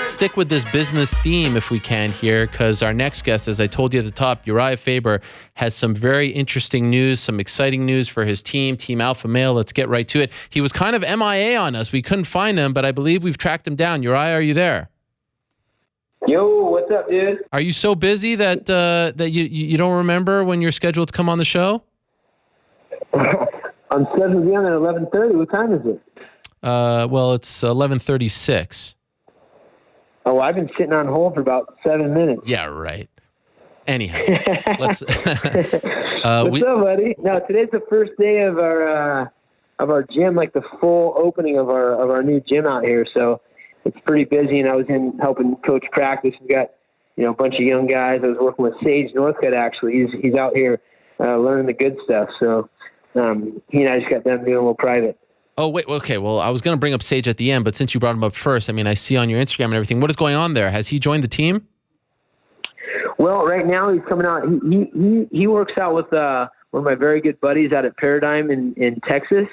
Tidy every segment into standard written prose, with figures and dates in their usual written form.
stick with this business theme if we can here, because our next guest, as I told you at the top, Urijah Faber, has some very interesting news, some exciting news for his team, Team Alpha Male. Let's get right to it. He was kind of MIA on us. We couldn't find him, but I believe we've tracked him down. Urijah, are you there? Yo, what's up, dude? Are you so busy that that you don't remember when you're scheduled to come on the show? I'm scheduled to be on at 11:30. What time is it? Well, it's 11:36. Oh, I've been sitting on hold for about 7 minutes. Yeah, right. Anyhow, let's. What's up, buddy? No, today's the first day of our gym, like the full opening of our new gym out here. So it's pretty busy, and I was in helping coach practice. We got a bunch of young guys. I was working with Sage Northcutt actually. He's out here learning the good stuff. So he and I just got done doing a little private. Oh, wait. Okay. Well, I was going to bring up Sage at the end, but since you brought him up first, I mean, I see on your Instagram and everything. What is going on there? Has he joined the team? Well, right now he's coming out. He works out with one of my very good buddies out at Paradigm in Texas,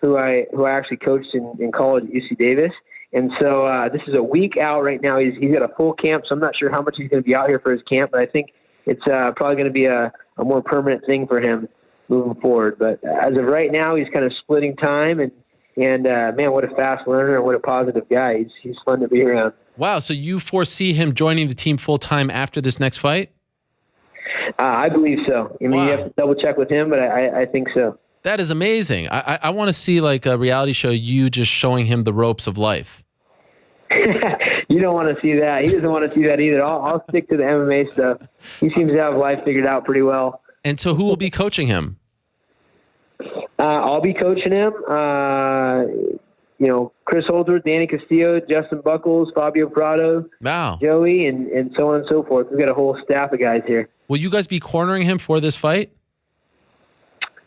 who I actually coached in college at UC Davis. And so this is a week out right now. He's got a full camp, so I'm not sure how much he's going to be out here for his camp, but I think it's probably going to be a more permanent thing for him moving forward. But as of right now, he's kind of splitting time, and man, what a fast learner and what a positive guy. He's fun to be around. Wow, so you foresee him joining the team full-time after this next fight? I believe so. I mean, wow. You have to double-check with him, but I think so. That is amazing. I want to see like a reality show, you just showing him the ropes of life. You don't want to see that. He doesn't want to see that either. I'll stick to the MMA stuff. He seems to have life figured out pretty well. And so who will be coaching him? I'll be coaching him. Chris Holdsworth, Danny Castillo, Justin Buckles, Fabio Prado, wow. Joey, and so on and so forth. We've got a whole staff of guys here. Will you guys be cornering him for this fight?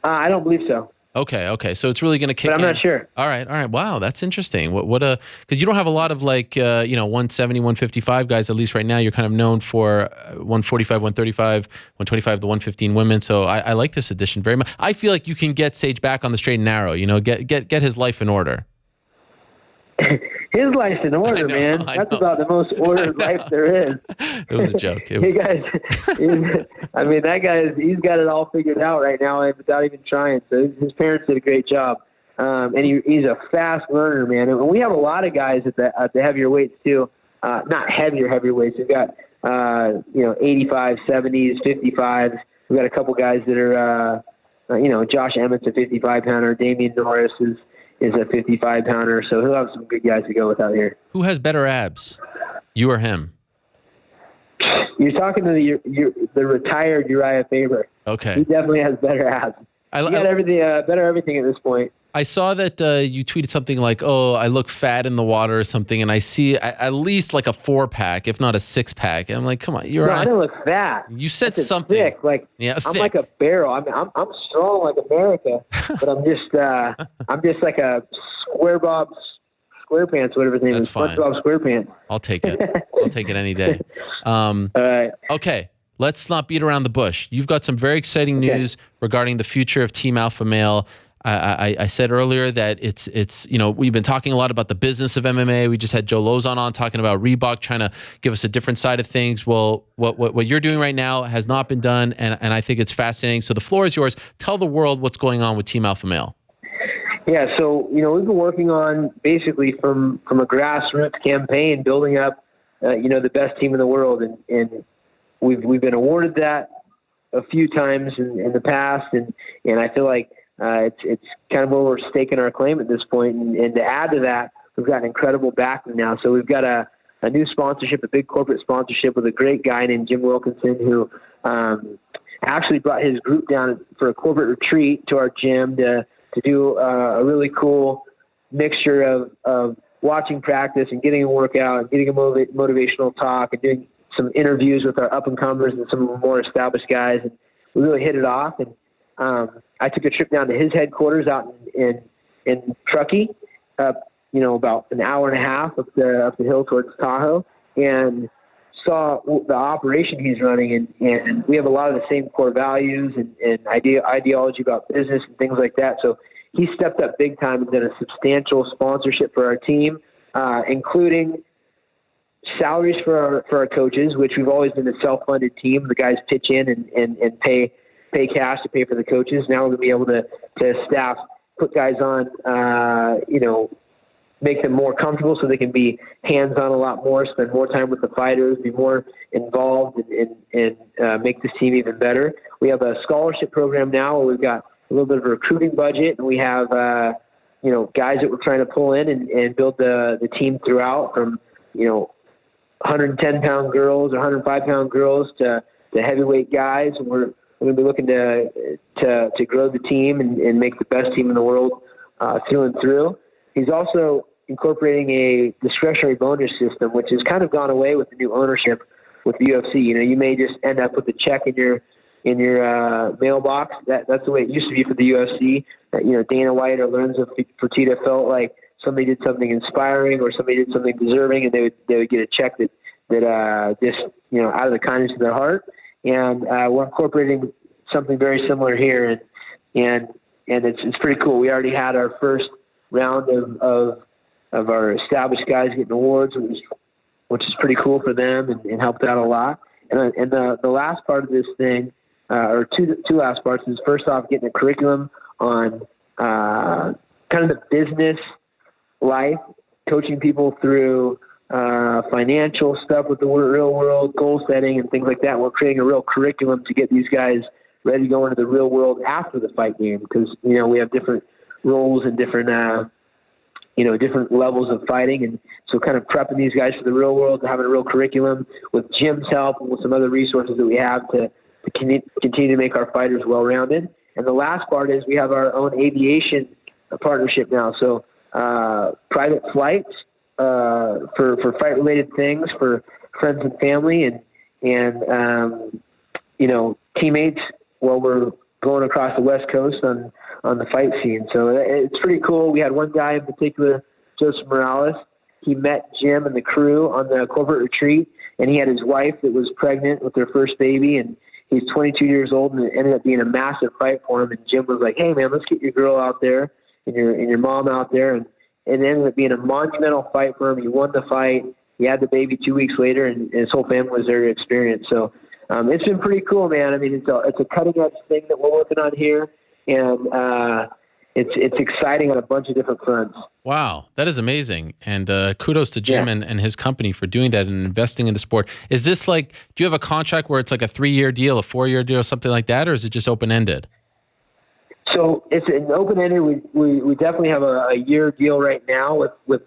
I don't believe so. Okay. So it's really going to kick in. But I'm not sure. All right. Wow, that's interesting. Because you don't have a lot of 170, 155 guys, at least right now. You're kind of known for 145, 135, 125, the 115 women. So I like this addition very much. I feel like you can get Sage back on the straight and narrow, get his life in order. His life's in order, man. That's about the most ordered life there is. It was a joke. Hey guys, that guy, he's got it all figured out right now without even trying. So his parents did a great job. And he's a fast learner, man. And we have a lot of guys at the heavier weights too. Not heavier weights. We've got 85, 70s, 55s. We've got a couple guys that are Josh Emmett's a 55-pounder. Damian Norris is a 55-pounder, so he'll have some good guys to go with out here. Who has better abs, you or him? You're talking to the retired Urijah Faber. Okay. He definitely has better abs. He got everything, better everything at this point. I saw that you tweeted something like, "Oh, I look fat in the water" or something, and I see at least like a 4-pack, if not a 6-pack. And I'm like, "Come on, you're right." I don't look fat. You said That's something. Thick. I'm like a barrel. I'm strong like America, but I'm just like a SquareBob SquarePants, whatever his name is. Fine. SpongeBob SquarePants. I'll take it. I'll take it any day. All right. Okay. Let's not beat around the bush. You've got some very exciting news regarding the future of Team Alpha Male. I said earlier that it's we've been talking a lot about the business of MMA. We just had Joe Lozon on talking about Reebok, trying to give us a different side of things. Well, what you're doing right now has not been done, and I think it's fascinating. So the floor is yours. Tell the world what's going on with Team Alpha Male. Yeah, so we've been working on basically from a grassroots campaign, building up the best team in the world, and we've been awarded that a few times in the past, and I feel like it's kind of where we're staking our claim at this point. And to add to that, we've got an incredible backing now. So we've got a new sponsorship, a big corporate sponsorship with a great guy named Jim Wilkinson, who actually brought his group down for a corporate retreat to our gym to do a really cool mixture of watching practice and getting a workout and getting a motivational talk and doing some interviews with our up-and-comers and some of the more established guys. And we really hit it off. And I took a trip down to his headquarters out in Truckee, about an hour and a half up the hill towards Tahoe, and saw the operation he's running. And we have a lot of the same core values and ideology about business and things like that. So he stepped up big time and done a substantial sponsorship for our team, including salaries for our coaches, which we've always been a self-funded team. The guys pitch in and pay cash to pay for the coaches. Now we're going to be able to staff, put guys on, make them more comfortable so they can be hands-on a lot more, spend more time with the fighters, be more involved, and make this team even better. We have a scholarship program now where we've got a little bit of a recruiting budget, and we have guys that we're trying to pull in and build the team throughout, from 110-pound girls or 105-pound girls to heavyweight guys. And we're going to be looking to grow the team and make the best team in the world through and through. He's also incorporating a discretionary bonus system, which has kind of gone away with the new ownership with the UFC. You may just end up with a check in your mailbox. That's the way it used to be for the UFC. Dana White or Lorenzo Fertitta felt like somebody did something inspiring or somebody did something deserving, and they would get a check that just out of the kindness of their heart. And we're incorporating something very similar here, and it's pretty cool. We already had our first round of our established guys getting awards, which is pretty cool for them and helped out a lot. And the last part of this thing, or two last parts, is first off getting a curriculum on kind of the business life, coaching people through financial stuff with the real world, goal setting and things like that. We're creating a real curriculum to get these guys ready to go into the real world after the fight game, because we have different roles and different different levels of fighting, and so kind of prepping these guys for the real world, to having a real curriculum with Jim's help and with some other resources that we have to continue to make our fighters well-rounded. And the last part is we have our own aviation partnership now. So private flights for fight-related things for friends and family and teammates while we're going across the West Coast on the fight scene. So it's pretty cool. We had one guy in particular, Joseph Morales. He met Jim and the crew on the corporate retreat, and he had his wife that was pregnant with their first baby, and he's 22 years old, and it ended up being a massive fight for him. And Jim was like, "Hey man, let's get your girl out there and your mom out there." And it ended up being a monumental fight for him. He won the fight. He had the baby 2 weeks later, and his whole family was there to experience. So it's been pretty cool, man. I mean, it's a cutting edge thing that we're working on here, and it's exciting on a bunch of different fronts. Wow, that is amazing. And kudos to Jim and his company for doing that and investing in the sport. Is this do you have a contract where it's like a 3-year deal, a 4-year deal, something like that, or is it just open-ended? So it's an open-ended. We definitely have a year deal right now with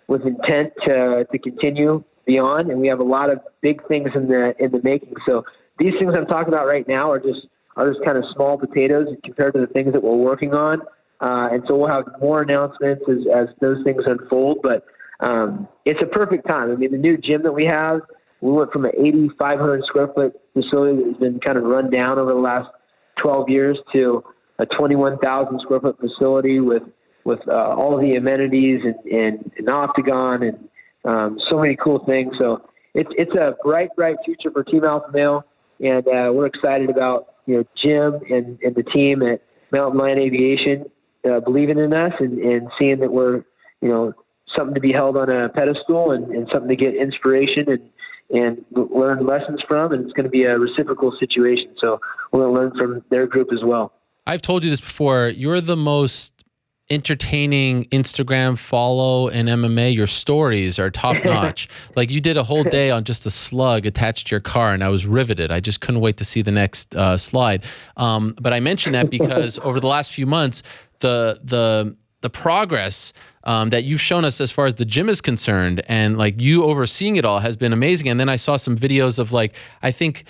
intent to continue beyond, and we have a lot of big things in the making. So these things I'm talking about right now are just kind of small potatoes compared to the things that we're working on. And so we'll have more announcements as those things unfold, but it's a perfect time. I mean, the new gym that we have, we went from an 8,500 square foot facility that has been kind of run down over the last 12 years to a 21,000 square foot facility with all of the amenities and an octagon and so many cool things. So it's a bright future for Team Alpha Male, and we're excited about Jim and the team at Mountain Lion Aviation believing in us and seeing that we're something to be held on a pedestal and something to get inspiration and learn lessons from, and it's going to be a reciprocal situation. So we're going to learn from their group as well. I've told you this before. You're the most entertaining Instagram follow in MMA. Your stories are top notch. Like you did a whole day on just a slug attached to your car, and I was riveted. I just couldn't wait to see the next slide. But I mentioned that because over the last few months, the progress that you've shown us as far as the gym is concerned, and you overseeing it all has been amazing. And then I saw some videos of I think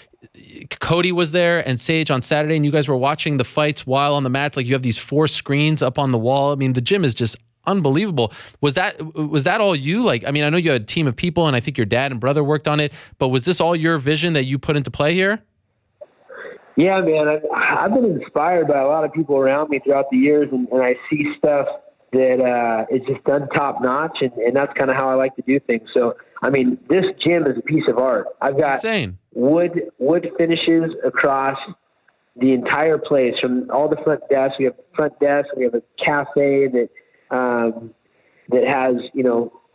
Cody was there and Sage on Saturday, and you guys were watching the fights while on the mat. You have these 4 screens up on the wall. I mean, the gym is just unbelievable. Was that all you? I know you had a team of people, and I think your dad and brother worked on it, but was this all your vision that you put into play here? Yeah, man, I've been inspired by a lot of people around me throughout the years, and I see stuff that is just done top notch, and that's kind of how I like to do things. So, I mean, this gym is a piece of art. I've got insane wood finishes across the entire place, from all the front desks. We have front desks. We have a cafe that has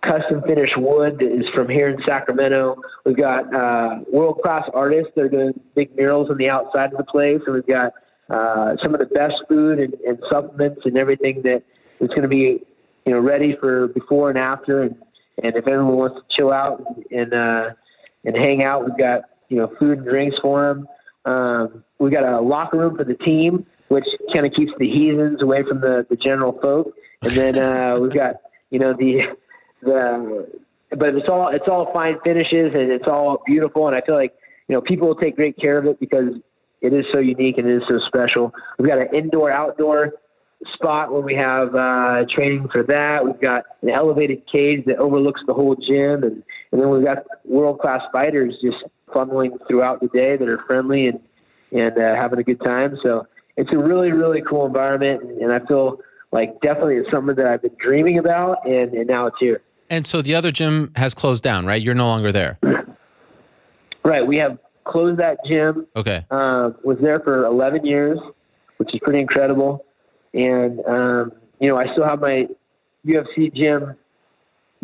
custom finished wood that is from here in Sacramento. We've got world-class artists that are doing big murals on the outside of the place. And we've got some of the best food and supplements and everything that is going to be, ready for before and after. And if anyone wants to chill out and hang out, we've got, food and drinks for them. We've got a locker room for the team, which kind of keeps the heathens away from the general folk. And then we've got, but it's all fine finishes and it's all beautiful. And I feel like, people will take great care of it because it is so unique and it is so special. We've got an indoor-outdoor spot where we have training for that. We've got an elevated cage that overlooks the whole gym. And then we've got world-class fighters just funneling throughout the day that are friendly and having a good time. So it's a really, really cool environment. And I feel like definitely it's something that I've been dreaming about and now it's here. And so the other gym has closed down, right? You're no longer there. Right. We have closed that gym. Okay. Was there for 11 years, which is pretty incredible. And, I still have my UFC gym,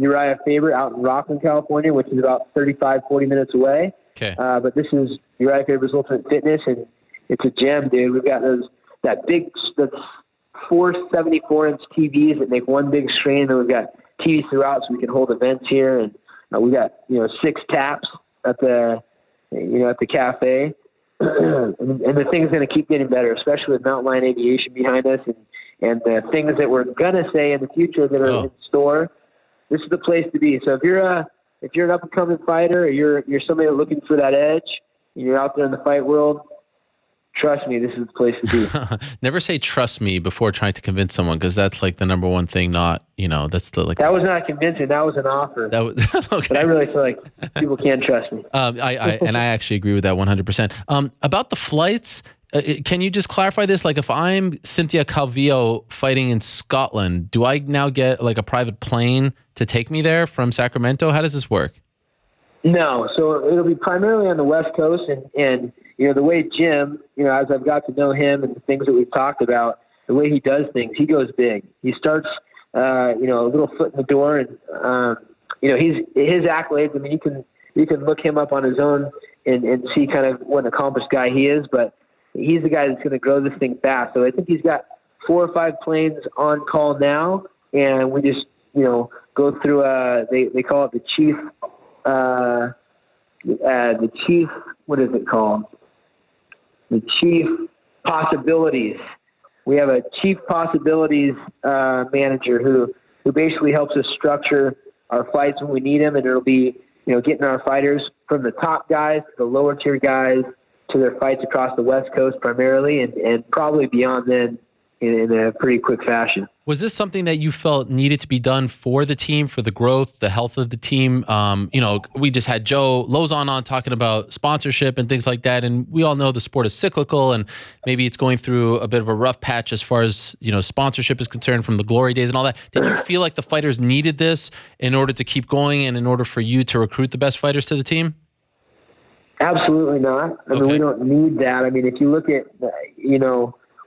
Urijah Faber, out in Rockland, California, which is about 35, 40 minutes away. Okay. But this is Urijah Faber's Ultimate Fitness, and it's a gym, dude. We've got that's 4 74-inch TVs that make one big screen, and we've got TVs throughout so we can hold events here. And we got, 6 taps at the cafe. And the thing's going to keep getting better, especially with Mountain Lion Aviation behind us and the things that we're going to say in the future that are in store. This is the place to be. So if you're an up-and-coming fighter or you're somebody looking for that edge, and you're out there in the fight world, trust me, this is the place to be. Never say trust me before trying to convince someone, because that's like the number one thing, that's the like. That was not convincing. That was an offer. That was okay. But I really feel like people can't trust me. I actually agree with that 100%. About the flights, can you just clarify this? Like if I'm Cynthia Calvillo fighting in Scotland, do I now get like a private plane to take me there from Sacramento? How does this work? No. So it'll be primarily on the West Coast and the way Jim, as I've got to know him and the things that we've talked about, the way he does things, he goes big. He starts, a little foot in the door, and his accolades. I mean, you can look him up on his own and see kind of what an accomplished guy he is. But he's the guy that's going to grow this thing fast. So I think he's got 4 or 5 planes on call now, and we just go through. They call it the chief. The chief. What is it called? The chief possibilities. We have a chief possibilities manager who basically helps us structure our fights when we need them, and it'll be getting our fighters from the top guys to the lower tier guys to their fights across the West Coast primarily, and probably beyond then in a pretty quick fashion. Was this something that you felt needed to be done for the team, for the growth, the health of the team? We just had Joe Lozon on talking about sponsorship and things like that. And we all know the sport is cyclical and maybe it's going through a bit of a rough patch as far as, sponsorship is concerned from the glory days and all that. Did you feel like the fighters needed this in order to keep going and in order for you to recruit the best fighters to the team? Absolutely not. I mean, we don't need that. I mean, if you look at,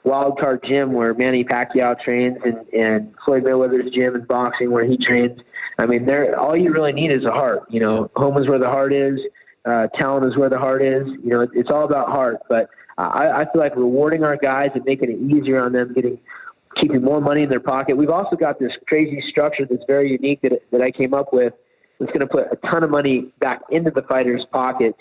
Wildcard Gym where Manny Pacquiao trains and Floyd Mayweather's gym in boxing where he trains. I mean, all you really need is a heart. Home is where the heart is. Talent is where the heart is. It's all about heart. But I feel like rewarding our guys and making it easier on them, keeping more money in their pocket. We've also got this crazy structure that's very unique that I came up with. It's going to put a ton of money back into the fighters' pockets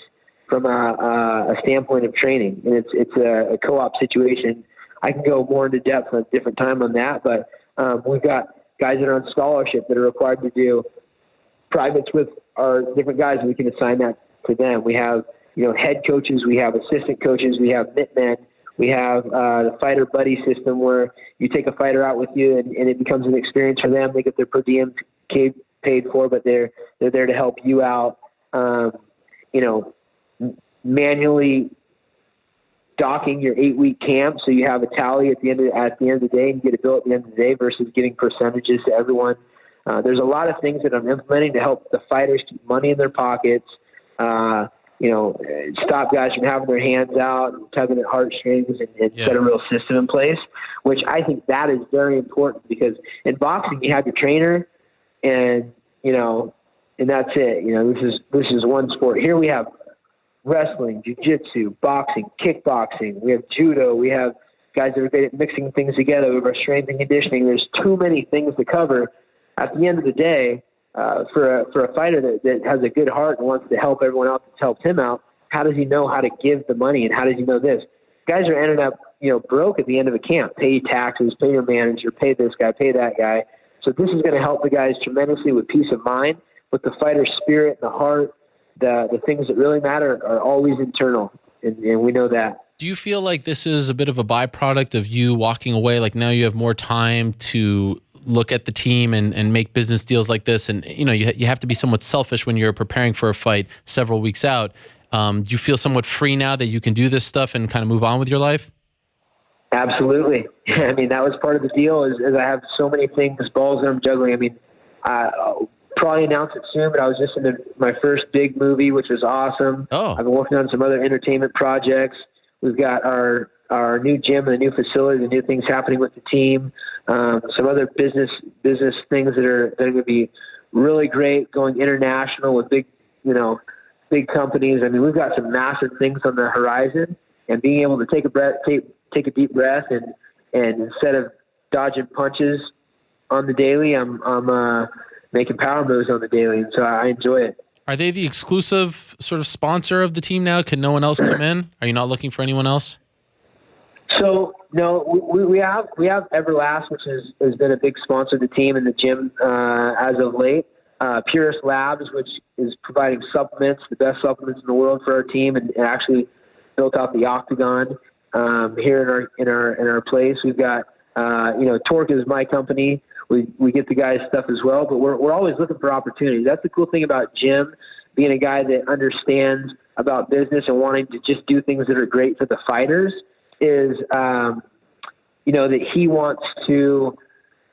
from a standpoint of training, and it's a co-op situation. I can go more into depth at a different time on that, but we've got guys that are on scholarship that are required to do privates with our different guys, and we can assign that to them. We have, head coaches, we have assistant coaches, we have mitmen, we have the fighter buddy system where you take a fighter out with you and it becomes an experience for them. They get their per diem paid for, but they're there to help you out. Manually docking your 8-week camp, so you have a tally at the end of the day, and you get a bill at the end of the day versus getting percentages to everyone. There's a lot of things that I'm implementing to help the fighters keep money in their pockets. Stop guys from having their hands out and tugging at heartstrings and set a real system in place, which I think that is very important because in boxing you have your trainer and and that's it. This is one sport. Here we have wrestling, jiu-jitsu, boxing, kickboxing. We have judo. We have guys that are great at mixing things together. We have our strength and conditioning. There's too many things to cover. At the end of the day, for a fighter that has a good heart and wants to help everyone else that's helped him out, how does he know how to give the money, and how does he know this? Guys are ending up, broke at the end of a camp. Pay your taxes, pay your manager, pay this guy, pay that guy. So this is going to help the guys tremendously with peace of mind, with the fighter spirit, the heart. The things that really matter are always internal, and we know that. Do you feel like this is a bit of a byproduct of you walking away? Like now you have more time to look at the team and make business deals like this, and you have to be somewhat selfish when you're preparing for a fight several weeks out. Do you feel somewhat free now that you can do this stuff and kind of move on with your life? Absolutely. I mean, that was part of the deal. Is I have so many things, balls that I'm juggling. I mean, I'll probably announce it soon, but I was just in my first big movie, which was awesome. Oh. I've been working on some other entertainment projects. We've got our new gym and the new facility, the new things happening with the team. Some other business things that are going to be really great, going international with big companies. I mean, we've got some massive things on the horizon, and being able to take a deep breath and instead of dodging punches on the daily, I'm making power moves on the daily, and so I enjoy it. Are they the exclusive sort of sponsor of the team now? Can no one else come in? Are you not looking for anyone else? So no, we have Everlast, which has been a big sponsor of the team and the gym as of late. Purist Labs, which is providing supplements, the best supplements in the world for our team, and actually built out the Octagon here in our place. We've got Torque is my company. We get the guys stuff as well, but we're always looking for opportunities. That's the cool thing about Jim, being a guy that understands about business and wanting to just do things that are great for the fighters, is that he wants to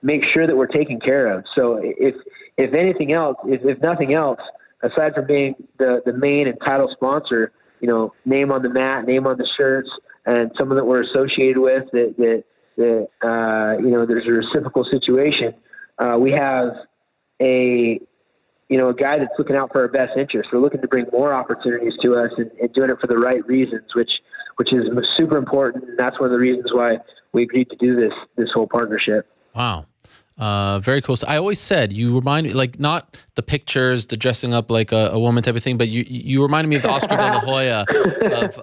make sure that we're taken care of. So if anything else, if nothing else, aside from being the main and title sponsor, name on the mat, name on the shirts, and someone that we're associated with that there's a reciprocal situation. We have a guy that's looking out for our best interest. We're looking to bring more opportunities to us and doing it for the right reasons, which is super important. And that's one of the reasons why we agreed to do this whole partnership. Wow. Very cool. So I always said, you remind me, like, not the pictures, the dressing up like a woman type of thing, but you reminded me of the Oscar De La Hoya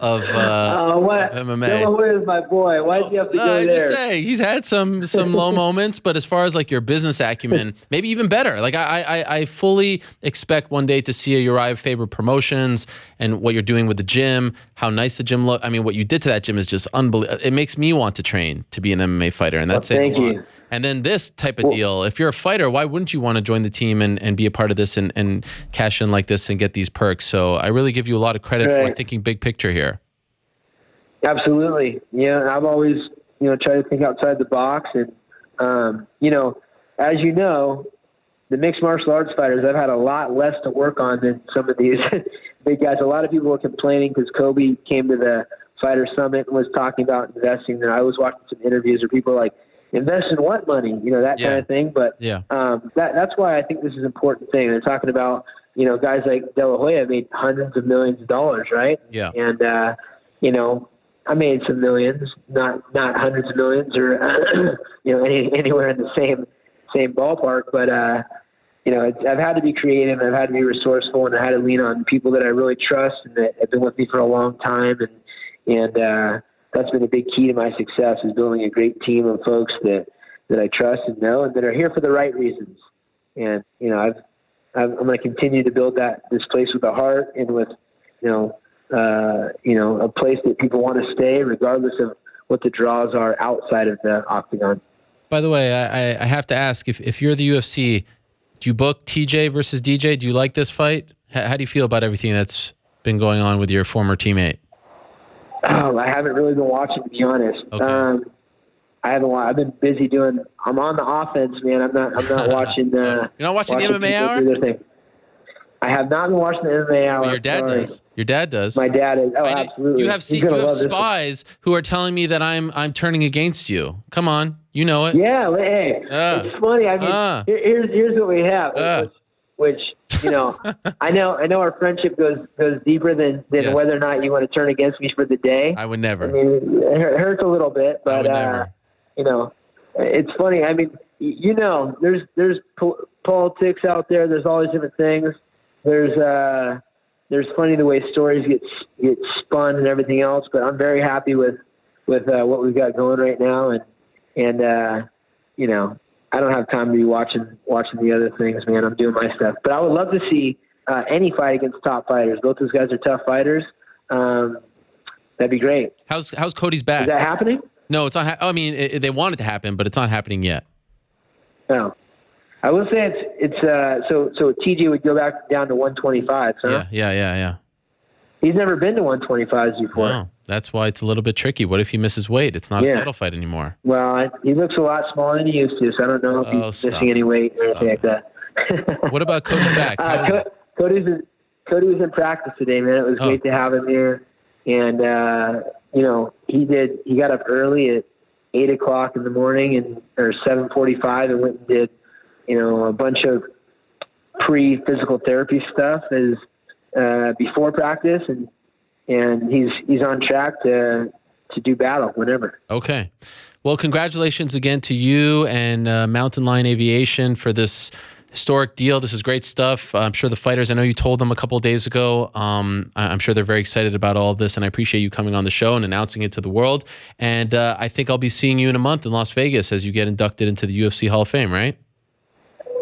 of MMA. De La Hoya is my boy. Why do you have to go there? I just say he's had some low moments, but as far as like your business acumen, maybe even better. Like I fully expect one day to see a Uriah Faber Promotions and what you're doing with the gym, how nice the gym look. I mean, what you did to that gym is just unbelievable. It makes me want to train to be an MMA fighter, and that's saying a lot. And then this type of deal, if you're a fighter, why wouldn't you want to join the team and be a part of this and cash in like this and get these perks? So I really give you a lot of credit for thinking big picture here. Absolutely. Yeah, I've always, tried to think outside the box. And, as you know, the mixed martial arts fighters, I've had a lot less to work on than some of these big guys. A lot of people were complaining because Kobe came to the Fighter Summit and was talking about investing. And I was watching some interviews where people are like, invest in what money? That kind of thing. But that's why I think this is an important thing. They're talking about, guys like De La Hoya made hundreds of millions of dollars, right? Yeah. And, I made some millions, not hundreds of millions or, anywhere in the same ballpark. But, I've had to be creative, and I've had to be resourceful, and I had to lean on people that I really trust and that have been with me for a long time. And that's been a big key to my success, is building a great team of folks that I trust and know and that are here for the right reasons. And, I'm going to continue to build this place with a heart and with, a place that people want to stay regardless of what the draws are outside of the octagon. By the way, I have to ask, if you're the UFC, do you book TJ versus DJ? Do you like this fight? How do you feel about everything that's been going on with your former teammate? I haven't really been watching, to be honest. Okay. I've been busy I'm on the offense, man. I'm not watching. You're not watching the MMA Hour? I have not been watching the MMA Hour. Well, your dad does. Your dad does. My dad is. Oh, absolutely. You have spies who are telling me that I'm turning against you. Come on, you know it. Yeah. Hey, it's funny. I mean, here's what we have. which, I know our friendship goes deeper than Yes. whether or not you want to turn against me for the day. I would never. I mean, it hurts a little bit, but, I would never. It's funny. I mean, there's politics out there. There's all these different things. There's funny the way stories get spun and everything else, but I'm very happy with what we've got going right now. And I don't have time to be watching the other things, man. I'm doing my stuff, but I would love to see any fight against top fighters. Both those guys are tough fighters. That'd be great. How's Cody's back? Is that happening? No, it's not. I mean, they want it to happen, but it's not happening yet. No. I will say so TJ would go back down to 125. Huh? Yeah. He's never been to 125s before. No, that's why it's a little bit tricky. What if he misses weight? It's not a title fight anymore. Well, he looks a lot smaller than he used to, so I don't know if he's missing any weight or anything like that. What about Cody's back? Cody was in practice today, man. It was great to have him here. And, he got up early at 8 o'clock in the morning or 7:45 and went and did, a bunch of pre-physical therapy stuff before practice, and he's on track to do battle whenever. Okay. Well, congratulations again to you and Mountain Lion Aviation for this historic deal. This is great stuff. I'm sure the fighters, I know you told them a couple of days ago. I'm sure they're very excited about all of this, and I appreciate you coming on the show and announcing it to the world. And I think I'll be seeing you in a month in Las Vegas as you get inducted into the UFC Hall of Fame, right?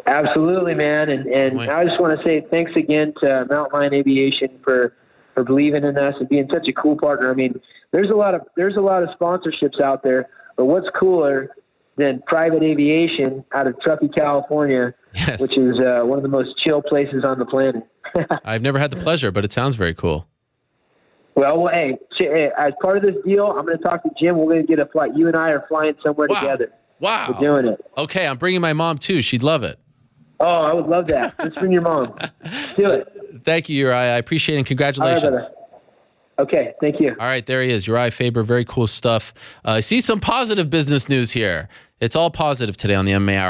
Absolutely, man. And I just want to say thanks again to Mountain Lion Aviation for believing in us and being such a cool partner. I mean, there's a lot of sponsorships out there, but what's cooler than private aviation out of Truckee, California, Yes. which is one of the most chill places on the planet. I've never had the pleasure, but it sounds very cool. Well, hey, as part of this deal, I'm going to talk to Jim. We're going to get a flight. You and I are flying somewhere together. Wow. We're doing it. Okay, I'm bringing my mom too. She'd love it. Oh, I would love that. Let's bring your mom. Let's do it. Thank you, Uriah. I appreciate it, and congratulations. All right, brother. Okay, thank you. All right, there he is, Urijah Faber. Very cool stuff. I see some positive business news here. It's all positive today on the MMA Hour.